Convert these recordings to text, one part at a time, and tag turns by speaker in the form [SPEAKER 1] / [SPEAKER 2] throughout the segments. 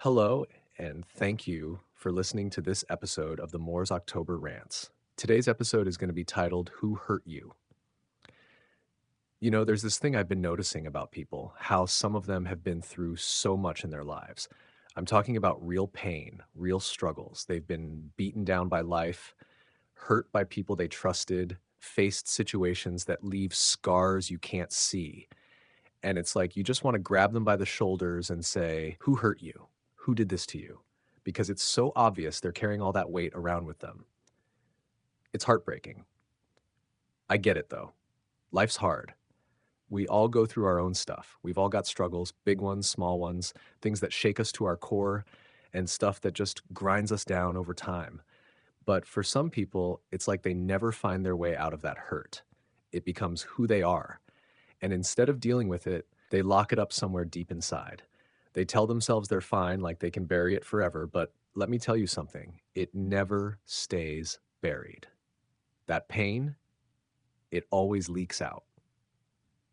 [SPEAKER 1] Hello, and thank you for listening to this episode of the Moore's October Rants. Today's episode is going to be titled Who Hurt You? You know, there's this thing I've been noticing about people, how some of them have been through so much in their lives. I'm talking about real pain, real struggles. They've been beaten down by life, hurt by people they trusted, faced situations that leave scars you can't see. And it's like you just want to grab them by the shoulders and say, Who hurt you? Who did this to you? Because it's so obvious they're carrying all that weight around with them. It's heartbreaking. I get it though. Life's hard. We all go through our own stuff. We've all got struggles, big ones, small ones, things that shake us to our core, and stuff that just grinds us down over time. But for some people, it's like they never find their way out of that hurt. It becomes who they are. And instead of dealing with it, they lock it up somewhere deep inside. They tell themselves they're fine, like they can bury it forever. But let me tell you something, it never stays buried. That pain, it always leaks out.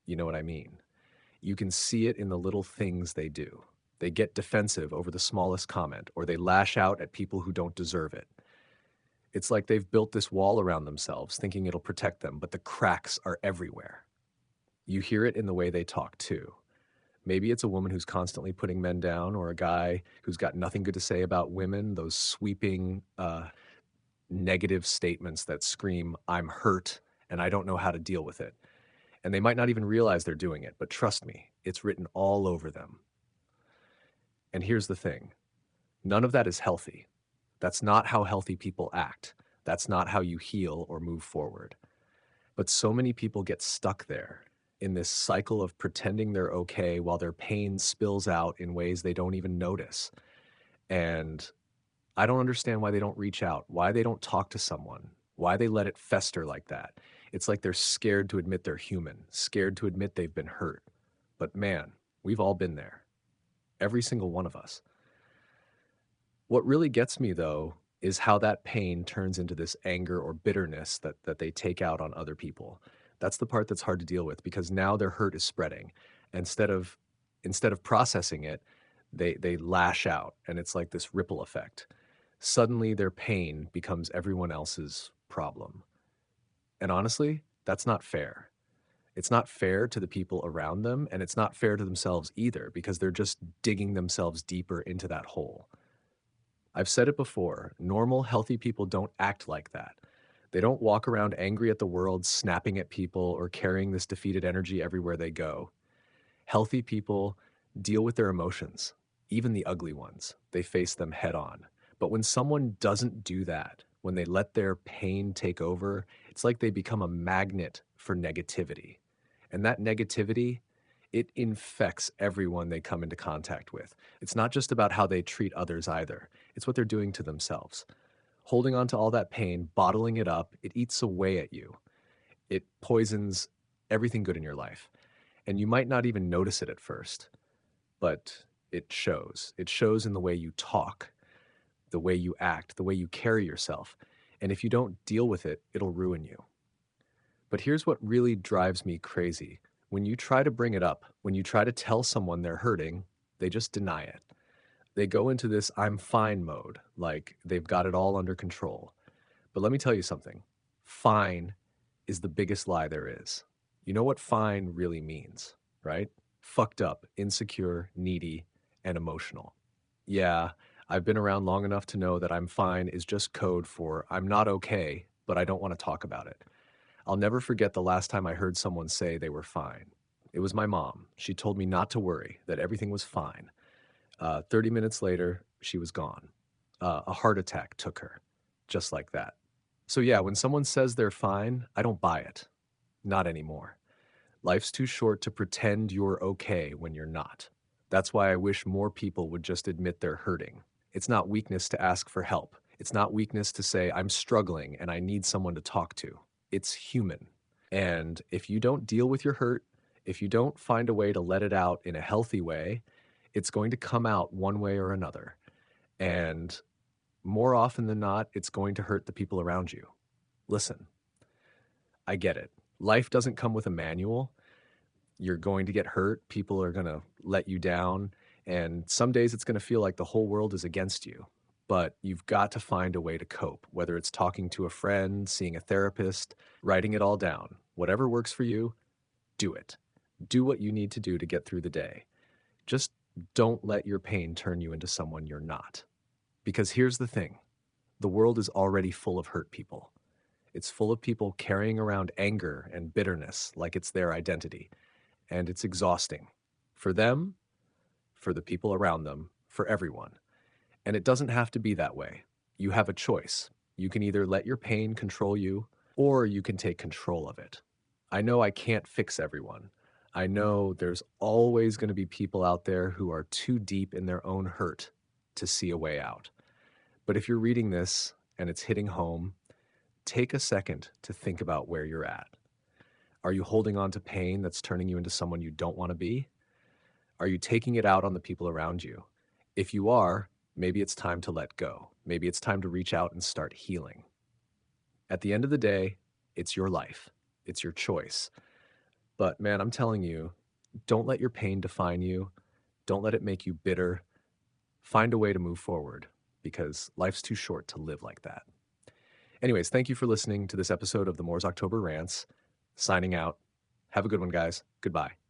[SPEAKER 1] You know what I mean? You can see it in the little things they do. They get defensive over the smallest comment, or they lash out at people who don't deserve it. It's like they've built this wall around themselves, thinking it'll protect them, but the cracks are everywhere. You hear it in the way they talk too. Maybe it's a woman who's constantly putting men down, or a guy who's got nothing good to say about women, those sweeping, negative statements that scream, I'm hurt and I don't know how to deal with it. And they might not even realize they're doing it, but trust me, it's written all over them. And here's the thing, none of that is healthy. That's not how healthy people act. That's not how you heal or move forward. But so many people get stuck there in this cycle of pretending they're okay while their pain spills out in ways they don't even notice. And I don't understand why they don't reach out, why they don't talk to someone, why they let it fester like that. It's like they're scared to admit they're human, scared to admit they've been hurt. But man, we've all been there, every single one of us. What really gets me, though, is how that pain turns into this anger or bitterness that they take out on other people. That's the part that's hard to deal with because now their hurt is spreading. Instead of instead of processing it, they lash out, and it's like this ripple effect. Suddenly their pain becomes everyone else's problem. And honestly, that's not fair. It's not fair to the people around them, and it's not fair to themselves either because they're just digging themselves deeper into that hole. I've said it before, normal, healthy people don't act like that. They don't walk around angry at the world, snapping at people, or carrying this defeated energy everywhere they go. Healthy people deal with their emotions, even the ugly ones. They face them head on. But when someone doesn't do that, when they let their pain take over, it's like they become a magnet for negativity. And that negativity, it infects everyone they come into contact with. It's not just about how they treat others either. It's what they're doing to themselves. Holding on to all that pain, bottling it up, it eats away at you. It poisons everything good in your life. And you might not even notice it at first, but it shows. It shows in the way you talk, the way you act, the way you carry yourself. And if you don't deal with it, it'll ruin you. But here's what really drives me crazy. When you try to bring it up, when you try to tell someone they're hurting, they just deny it. They go into this I'm fine mode, like they've got it all under control. But let me tell you something, fine is the biggest lie there is. You know what fine really means, right? Fucked up, insecure, needy, and emotional. Yeah, I've been around long enough to know that I'm fine is just code for I'm not okay, but I don't want to talk about it. I'll never forget the last time I heard someone say they were fine. It was my mom. She told me not to worry, that everything was fine. 30 minutes later, she was gone. A heart attack took her, just like that. So, yeah, when someone says they're fine, I don't buy it. Not anymore. Life's too short to pretend you're okay when you're not. That's why I wish more people would just admit they're hurting. It's not weakness to ask for help. It's not weakness to say, I'm struggling and I need someone to talk to. It's human. And if you don't deal with your hurt, if you don't find a way to let it out in a healthy way, it's going to come out one way or another. And more often than not, it's going to hurt the people around you. Listen, I get it. Life doesn't come with a manual. You're going to get hurt. People are going to let you down. And some days it's going to feel like the whole world is against you, but you've got to find a way to cope, whether it's talking to a friend, seeing a therapist, writing it all down. Whatever works for you, do it. Do what you need to do to get through the day. Just don't let your pain turn you into someone you're not. Because here's the thing, the world is already full of hurt people. It's full of people carrying around anger and bitterness like it's their identity. And it's exhausting for them, for the people around them, for everyone. And it doesn't have to be that way. You have a choice. You can either let your pain control you, or you can take control of it. I know I can't fix everyone. I know there's always going to be people out there who are too deep in their own hurt to see a way out. But if you're reading this and it's hitting home, take a second to think about where you're at. Are you holding on to pain that's turning you into someone you don't want to be? Are you taking it out on the people around you? If you are, maybe it's time to let go. Maybe it's time to reach out and start healing. At the end of the day, it's your life. It's your choice. But man, I'm telling you, don't let your pain define you. Don't let it make you bitter. Find a way to move forward because life's too short to live like that. Anyways, thank you for listening to this episode of the Moore's October Rants. Signing out. Have a good one, guys. Goodbye.